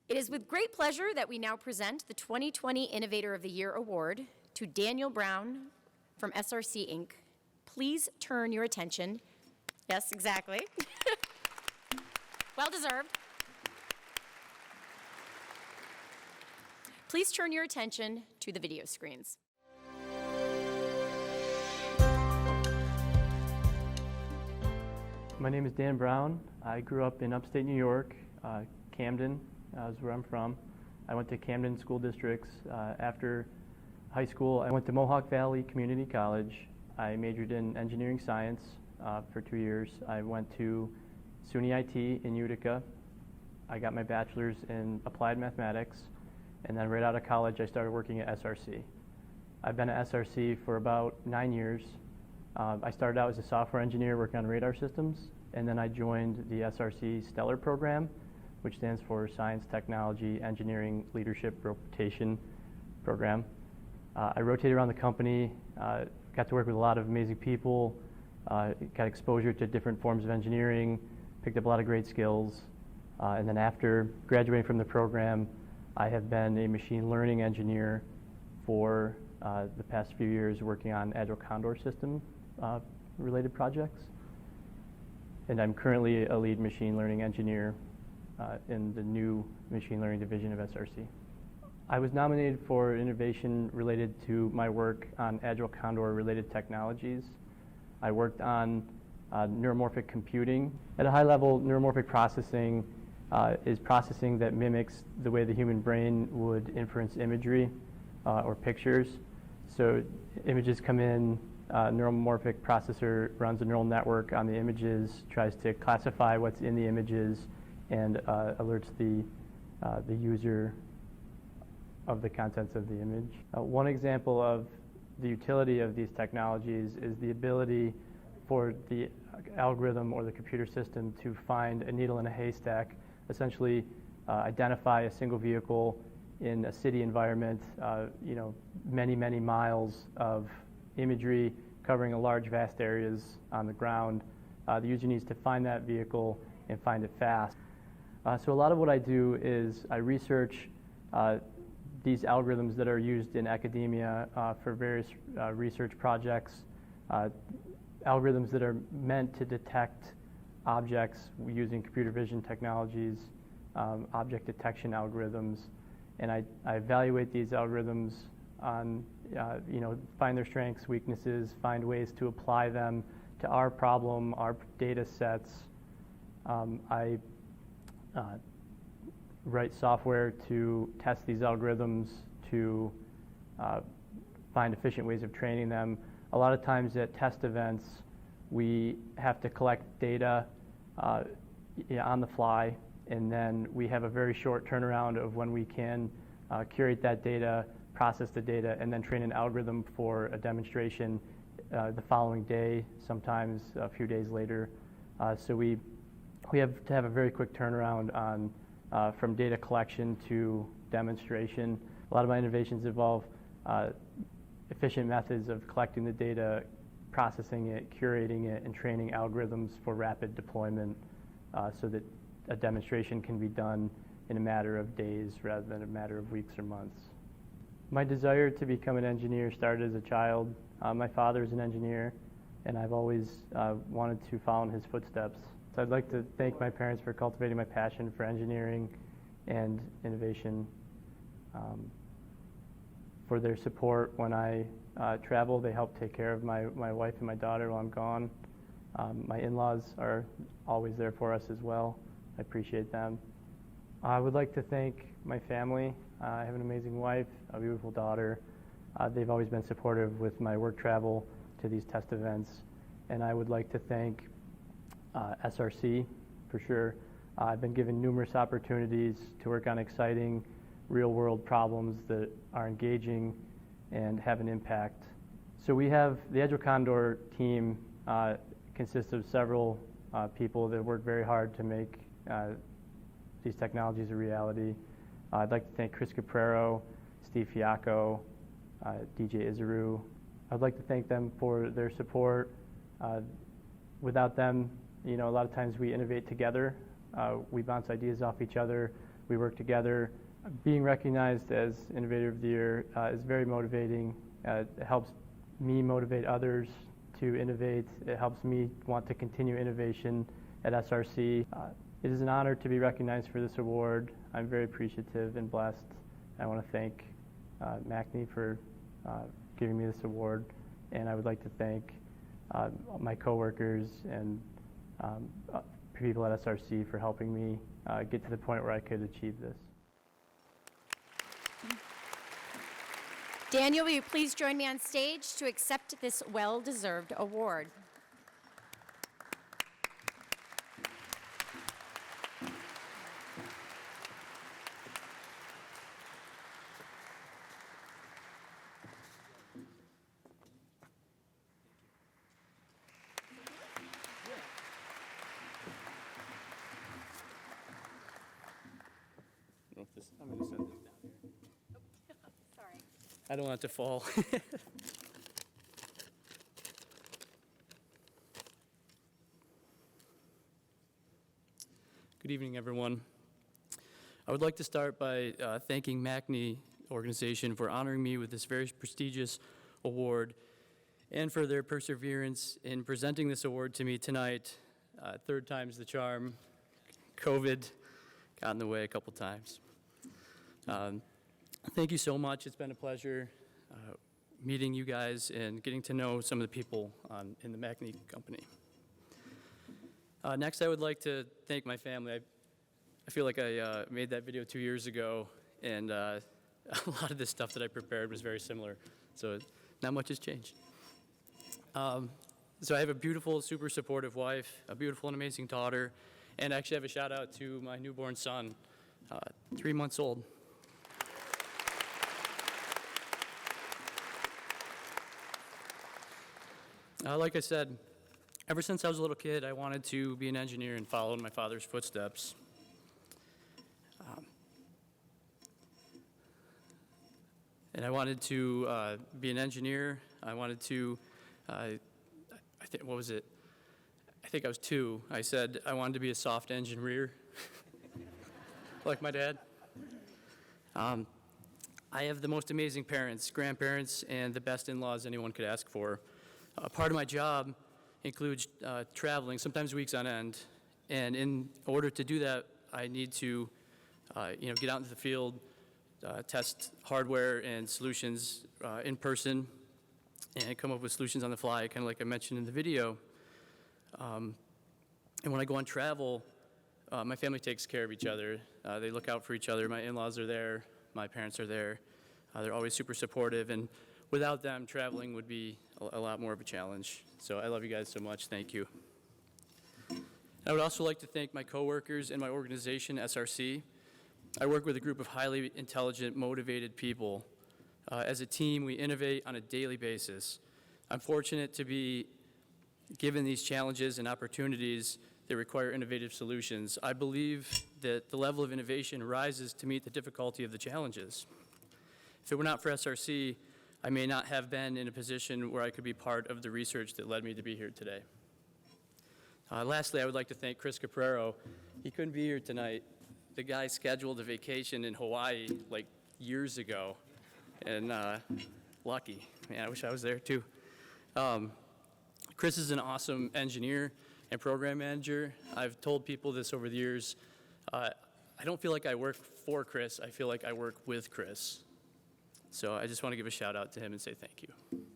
It is with great pleasure that we now present the 2020 Innovator of the Year Award to Daniel Brown from SRC Inc. Please turn your attention. Yes, exactly. Well deserved. Please turn your attention to the video screens. My name is Dan Brown. I grew up in upstate New York. Camden is where I'm from. I went to Camden School Districts. After high school, I went to Mohawk Valley Community College. I majored in engineering science for 2 years. I went to SUNY IT in Utica. I got my bachelor's in applied mathematics, and then right out of college I started working at SRC. I've been at SRC for about 9 years. I started out as a software engineer working on radar systems, and then I joined the SRC Stellar program, which stands for Science, Technology, Engineering, Leadership Rotation Program. I rotated around the company, got to work with a lot of amazing people, got exposure to different forms of engineering, picked up a lot of great skills, and then after graduating from the program, I have been a machine learning engineer for the past few years working on Agile Condor system related projects. And I'm currently a lead machine learning engineer in the new machine learning division of SRC. I was nominated for innovation related to my work on Agile Condor related technologies. I worked on neuromorphic computing. At a high level, neuromorphic processing is processing that mimics the way the human brain would inference imagery or pictures. So images come in, neuromorphic processor runs a neural network on the images, tries to classify what's in the images, and alerts the user of the contents of the image. One example of the utility of these technologies is the ability for the algorithm or the computer system to find a needle in a haystack, essentially identify a single vehicle in a city environment, many, many miles of imagery covering a large, vast areas on the ground. The user needs to find that vehicle and find it fast. So a lot of what I do is I research these algorithms that are used in academia for various research projects, algorithms that are meant to detect objects using computer vision technologies, object detection algorithms, and I evaluate these algorithms on, find their strengths, weaknesses, find ways to apply them to our problem, our data sets. I write software to test these algorithms, to find efficient ways of training them. A lot of times at test events, we have to collect data on the fly, and then we have a very short turnaround of when we can curate that data, process the data, and then train an algorithm for a demonstration the following day, sometimes a few days later. So we have to have a very quick turnaround on from data collection to demonstration. A lot of my innovations involve efficient methods of collecting the data, processing it, curating it, and training algorithms for rapid deployment so that a demonstration can be done in a matter of days rather than a matter of weeks or months. My desire to become an engineer started as a child. My father is an engineer, and I've always wanted to follow in his footsteps. So I'd like to thank my parents for cultivating my passion for engineering and innovation, for their support when I travel. They help take care of my wife and my daughter while I'm gone. My in-laws are always there for us as well. I appreciate them. I would like to thank my family. I have an amazing wife, a beautiful daughter. They've always been supportive with my work travel to these test events. And I would like to thank SRC for sure. I've been given numerous opportunities to work on exciting real-world problems that are engaging and have an impact. So we have the Agile Condor team consists of several people that work very hard to make these technologies a reality. I'd like to thank Chris Caprero, Steve Fiacco, DJ Izaru. I'd like to thank them for their support. Without them, a lot of times we innovate together. We bounce ideas off each other. We work together. Being recognized as Innovator of the Year is very motivating. It helps me motivate others to innovate. It helps me want to continue innovation at SRC. It is an honor to be recognized for this award. I'm very appreciative and blessed. I want to thank MACNY for giving me this award, and I would like to thank my coworkers and people at SRC for helping me get to the point where I could achieve this. Daniel, will you please join me on stage to accept this well-deserved award? I'm going to set this down here. Sorry. I don't want it to fall. Good evening, everyone. I would like to start by thanking MACNY organization for honoring me with this very prestigious award and for their perseverance in presenting this award to me tonight. Third time's the charm. COVID got in the way a couple times. Thank you so much. It's been a pleasure meeting you guys and getting to know some of the people in the MACNY company. Next, I would like to thank my family. I feel like I made that video 2 years ago, and a lot of the stuff that I prepared was very similar, so not much has changed. So I have a beautiful, super supportive wife, a beautiful and amazing daughter, and actually I have a shout out to my newborn son, 3 months old. Like I said, ever since I was a little kid, I wanted to be an engineer and follow in my father's footsteps. And I wanted to be an engineer. I wanted to, what was it? I think I was 2. I said I wanted to be a soft engineer, like my dad. I have the most amazing parents, grandparents, and the best in-laws anyone could ask for. Part of my job includes traveling, sometimes weeks on end. And in order to do that, I need to, get out into the field, test hardware and solutions in person, and come up with solutions on the fly, kind of like I mentioned in the video. And when I go on travel, my family takes care of each other. They look out for each other. My in-laws are there. My parents are there. They're always super supportive. And without them, traveling would be a lot more of a challenge. So I love you guys so much. Thank you. I would also like to thank my coworkers and my organization, SRC. I work with a group of highly intelligent, motivated people. As a team, we innovate on a daily basis. I'm fortunate to be given these challenges and opportunities that require innovative solutions. I believe that the level of innovation rises to meet the difficulty of the challenges. If it were not for SRC, I may not have been in a position where I could be part of the research that led me to be here today. Lastly, I would like to thank Chris Caprero. He couldn't be here tonight. The guy scheduled a vacation in Hawaii like years ago, and lucky. Man, I wish I was there too. Chris is an awesome engineer and program manager. I've told people this over the years. I don't feel like I work for Chris. I feel like I work with Chris. So I just want to give a shout out to him and say thank you.